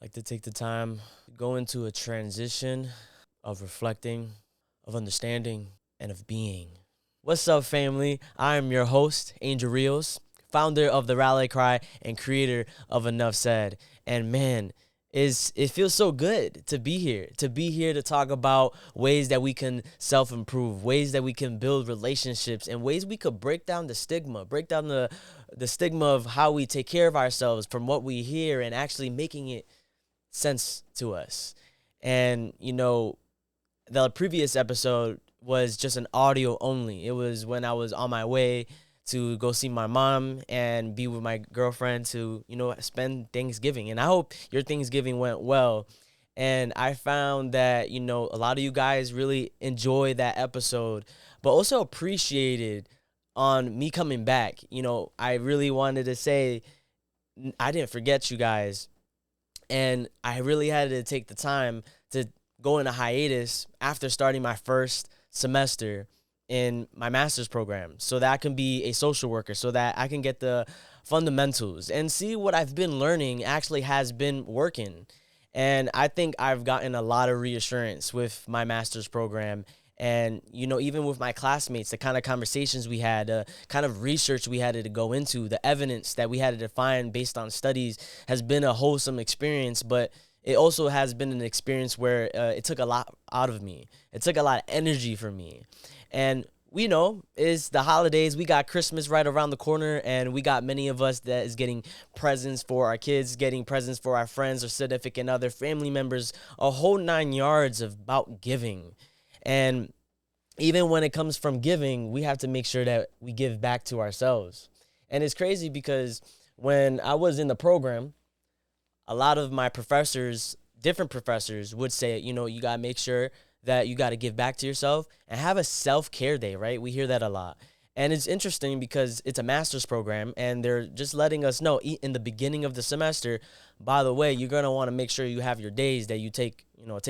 Like to take the time to go into a transition of reflecting, of understanding, and of being. What's up, family? I am your host, Angel Rios, founder of the Rally Cry and creator of Enough Said. And man, it feels so good to be here to talk about ways that we can self-improve, ways that we can build relationships, and ways we could break down the stigma of how we take care of ourselves from what we hear and actually making it sense to us. And the previous episode was just an audio only. It was when I was on my way to go see my mom and be with my girlfriend to, spend Thanksgiving. And I hope your Thanksgiving went well. And I found that, a lot of you guys really enjoyed that episode, but also appreciated on me coming back. I really wanted to say I didn't forget you guys. And I really had to take the time to go in a hiatus after starting my first semester in my master's program so that I can be a social worker, so that I can get the fundamentals and see what I've been learning actually has been working. And I think I've gotten a lot of reassurance with my master's program. And, even with my classmates, the kind of conversations we had, the kind of research we had to go into, the evidence that we had to find based on studies has been a wholesome experience. But it also has been an experience where it took a lot out of me. It took a lot of energy from me. And we know it's the holidays. We got Christmas right around the corner, and we got many of us that is getting presents for our kids, getting presents for our friends or significant other family members, a whole 9 yards about giving. And even when it comes from giving, we have to make sure that we give back to ourselves. And it's crazy because when I was in the program, a lot of my professors, different professors, would say, you got to make sure that you got to give back to yourself and have a self-care day, right? We hear that a lot. And it's interesting because it's a master's program and they're just letting us know in the beginning of the semester, by the way, you're going to want to make sure you have your days that you take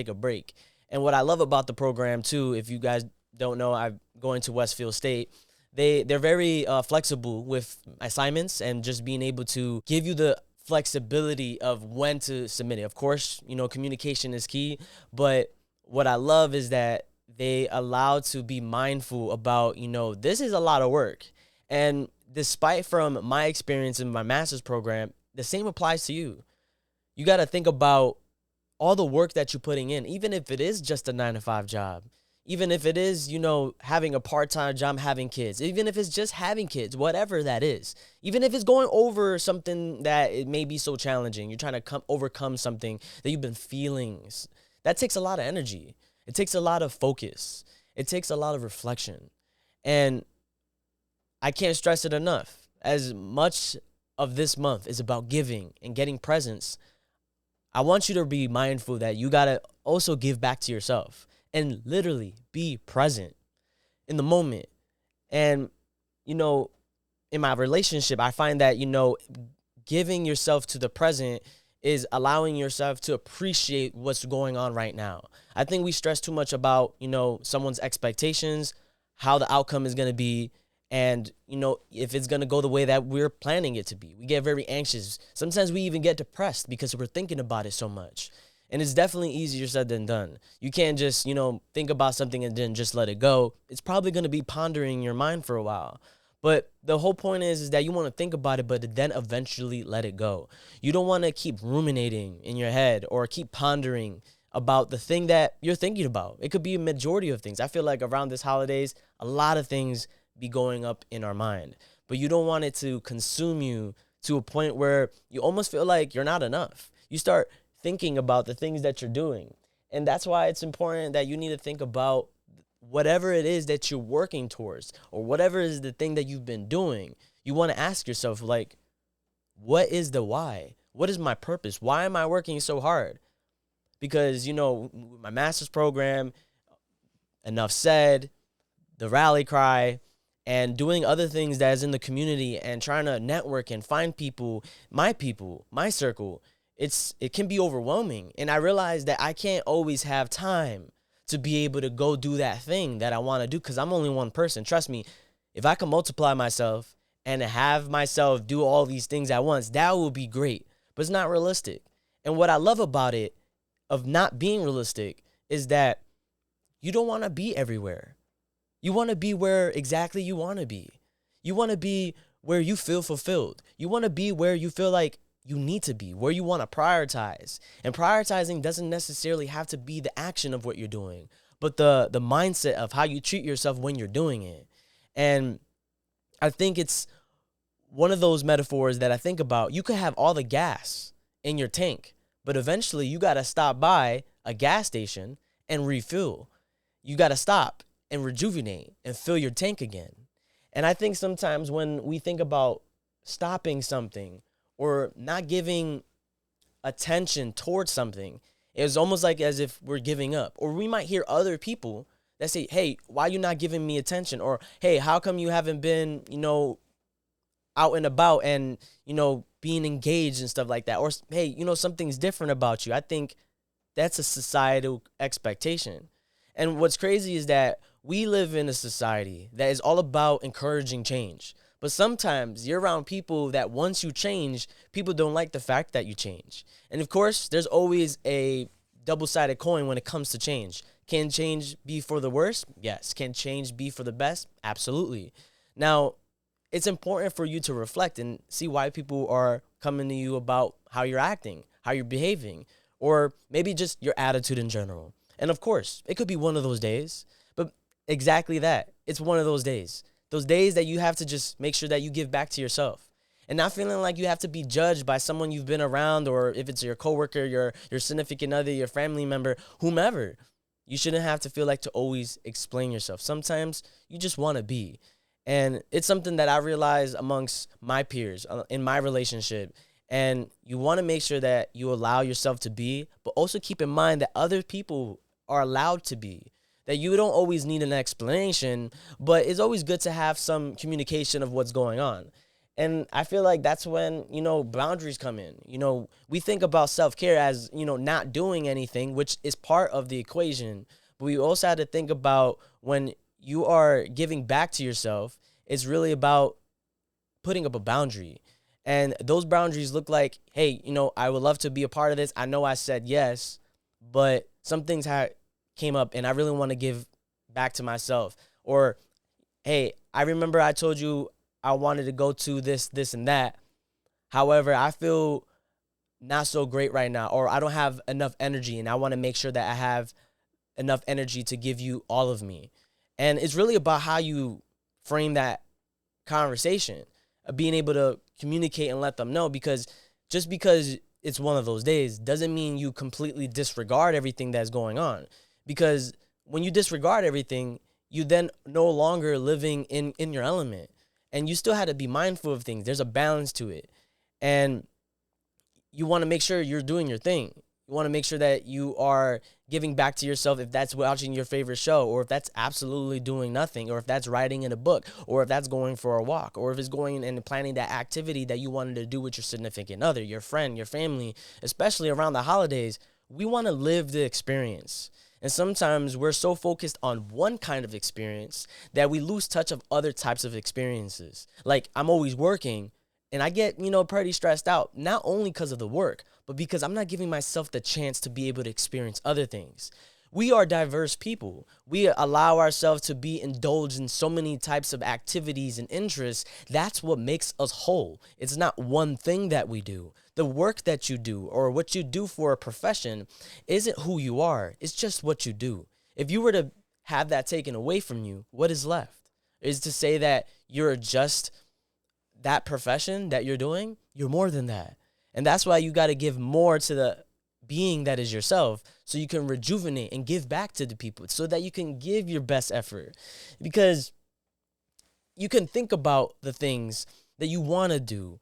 a break. And what I love about the program too, if you guys don't know, I'm going to Westfield State. They're very flexible with assignments and just being able to give you the flexibility of when to submit it. Of course, communication is key, but what I love is that they allow to be mindful about, this is a lot of work. And despite from my experience in my master's program, the same applies to you. You got to think about all the work that you're putting in, even if it is just a 9 to 5 job, even if it is, having a part-time job, having kids, even if it's just having kids, whatever that is, even if it's going over something that it may be so challenging, you're trying to overcome something that you've been feeling. That takes a lot of energy. It takes a lot of focus. It takes a lot of reflection. And I can't stress it enough. As much of this month is about giving and getting presents, I want you to be mindful that you got to also give back to yourself and literally be present in the moment. And, in my relationship, I find that, giving yourself to the present is allowing yourself to appreciate what's going on right now. I think we stress too much about, someone's expectations, how the outcome is going to be, and, if it's going to go the way that we're planning it to be. We get very anxious. Sometimes we even get depressed because we're thinking about it so much. And it's definitely easier said than done. You can't just, think about something and then just let it go. It's probably going to be pondering in your mind for a while. But the whole point is that you want to think about it, but then eventually let it go. You don't want to keep ruminating in your head or keep pondering about the thing that you're thinking about. It could be a majority of things. I feel like around this holidays, a lot of things be going up in our mind. But you don't want it to consume you to a point where you almost feel like you're not enough. You start thinking about the things that you're doing. And that's why it's important that you need to think about whatever it is that you're working towards or whatever is the thing that you've been doing. You want to ask yourself, like, what is the why? What is my purpose? Why am I working so hard? Because, my master's program, Enough Said, the Rally Cry, and doing other things that is in the community and trying to network and find people, my circle, it can be overwhelming. And I realize that I can't always have time to be able to go do that thing that I want to do because I'm only one person. Trust me, if I can multiply myself and have myself do all these things at once, that would be great. But it's not realistic. And what I love about it, of not being realistic, is that you don't want to be everywhere. You want to be where exactly you want to be. You want to be where you feel fulfilled. You want to be where you feel like you need to be, where you want to prioritize. And prioritizing doesn't necessarily have to be the action of what you're doing, but the mindset of how you treat yourself when you're doing it. And I think it's one of those metaphors that I think about. You could have all the gas in your tank, but eventually you got to stop by a gas station and refill. You got to stop and rejuvenate and fill your tank again. And I think sometimes when we think about stopping something or not giving attention towards something, it's almost like as if we're giving up. Or we might hear other people that say, hey, why you not giving me attention? Or, hey, how come you haven't been, out and about and, being engaged and stuff like that? Or, hey, something's different about you. I think that's a societal expectation. And what's crazy is that we live in a society that is all about encouraging change. But sometimes you're around people that once you change, people don't like the fact that you change. And of course, there's always a double-sided coin when it comes to change. Can change be for the worst? Yes. Can change be for the best? Absolutely. Now, it's important for you to reflect and see why people are coming to you about how you're acting, how you're behaving, or maybe just your attitude in general. And of course, it could be one of those days, but exactly that. It's one of those days. Those days that you have to just make sure that you give back to yourself and not feeling like you have to be judged by someone you've been around, or if it's your coworker, your significant other, your family member, whomever. You shouldn't have to feel like to always explain yourself. Sometimes you just want to be. And it's something that I realize amongst my peers in my relationship. And you want to make sure that you allow yourself to be, but also keep in mind that other people are allowed to be. That you don't always need an explanation, but it's always good to have some communication of what's going on. And I feel like that's when, boundaries come in. We think about self-care as, not doing anything, which is part of the equation. But we also have to think about when you are giving back to yourself, it's really about putting up a boundary. And those boundaries look like, hey, I would love to be a part of this. I know I said yes, but some things came up and I really want to give back to myself. Or, hey, I remember I told you I wanted to go to this, and that. However, I feel not so great right now, or I don't have enough energy, and I want to make sure that I have enough energy to give you all of me. And it's really about how you frame that conversation, being able to communicate and let them know, because just because it's one of those days doesn't mean you completely disregard everything that's going on. Because when you disregard everything, you then no longer living in your element. And you still had to be mindful of things. There's a balance to it. And you want to make sure you're doing your thing. You want to make sure that you are giving back to yourself, if that's watching your favorite show, or if that's absolutely doing nothing, or if that's writing in a book, or if that's going for a walk, or if it's going and planning that activity that you wanted to do with your significant other, your friend, your family, especially around the holidays. We want to live the experience. And sometimes we're so focused on one kind of experience that we lose touch of other types of experiences. Like, I'm always working and I get, pretty stressed out, not only because of the work, but because I'm not giving myself the chance to be able to experience other things. We are diverse people. We allow ourselves to be indulged in so many types of activities and interests. That's what makes us whole. It's not one thing that we do. The work that you do or what you do for a profession isn't who you are. It's just what you do. If you were to have that taken away from you, what is left? Is to say that you're just that profession that you're doing? You're more than that. And that's why you got to give more to the being that is yourself, so you can rejuvenate and give back to the people, so that you can give your best effort. Because you can think about the things that you want to do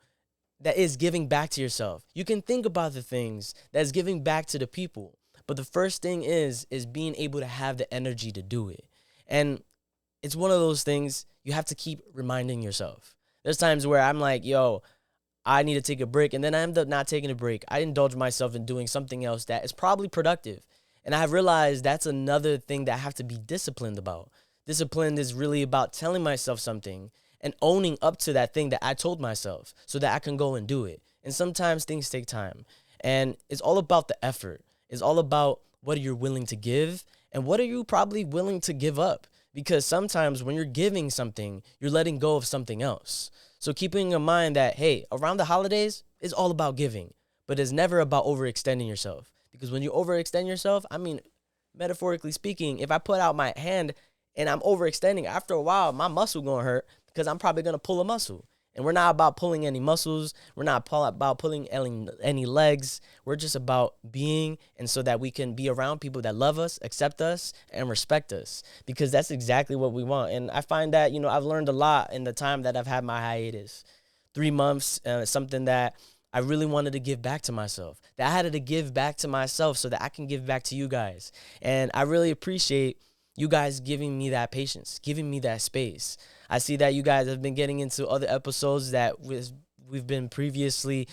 that is giving back to yourself. You can think about the things that is giving back to the people. But the first thing is being able to have the energy to do it. And it's one of those things you have to keep reminding yourself. There's times where I'm like, yo, I need to take a break, and then I end up not taking a break. I indulge myself in doing something else that is probably productive. And I have realized that's another thing that I have to be disciplined about. Discipline is really about telling myself something and owning up to that thing that I told myself, so that I can go and do it. And sometimes things take time. And it's all about the effort. It's all about what you're willing to give and what are you probably willing to give up. Because sometimes when you're giving something, you're letting go of something else. So keeping in mind that, hey, around the holidays, it's all about giving, but it's never about overextending yourself. Because when you overextend yourself, I mean, metaphorically speaking, if I put out my hand and I'm overextending, after a while, my muscle gonna hurt because I'm probably gonna pull a muscle. And we're not about pulling any muscles. We're not about pulling any legs. We're just about being, and so that we can be around people that love us, accept us, and respect us, because that's exactly what we want. And I find that, I've learned a lot in the time that I've had my hiatus. 3 months, something that I really wanted to give back to myself, that I had to give back to myself so that I can give back to you guys. And I really appreciate you guys giving me that patience, giving me that space. I see that you guys have been getting into other episodes that we've been previously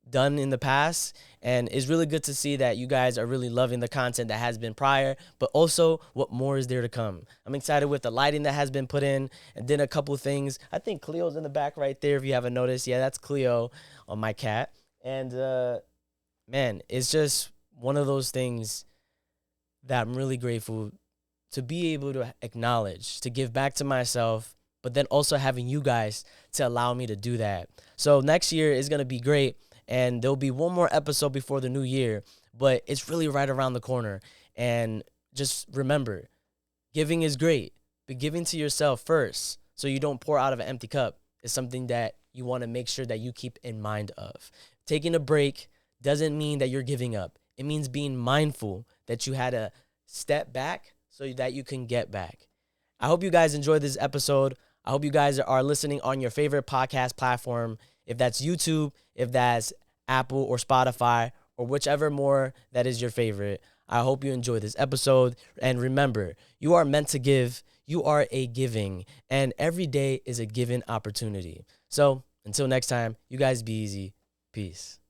done in the past, and it's really good to see that you guys are really loving the content that has been prior, but also what more is there to come. I'm excited with the lighting that has been put in, and then a couple of things. I think Cleo's in the back right there, if you haven't noticed. Yeah, that's Cleo on my cat. And man, it's just one of those things that I'm really grateful to be able to acknowledge, to give back to myself, but then also having you guys to allow me to do that. So next year is going to be great, and there'll be one more episode before the new year, but it's really right around the corner. And just remember, giving is great, but giving to yourself first so you don't pour out of an empty cup is something that you want to make sure that you keep in mind of. Taking a break doesn't mean that you're giving up. It means being mindful that you had to step back so that you can get back. I hope you guys enjoyed this episode. I hope you guys are listening on your favorite podcast platform. If that's YouTube, if that's Apple or Spotify, or whichever more that is your favorite. I hope you enjoyed this episode. And remember, you are meant to give. You are a giving. And every day is a given opportunity. So until next time, you guys be easy. Peace.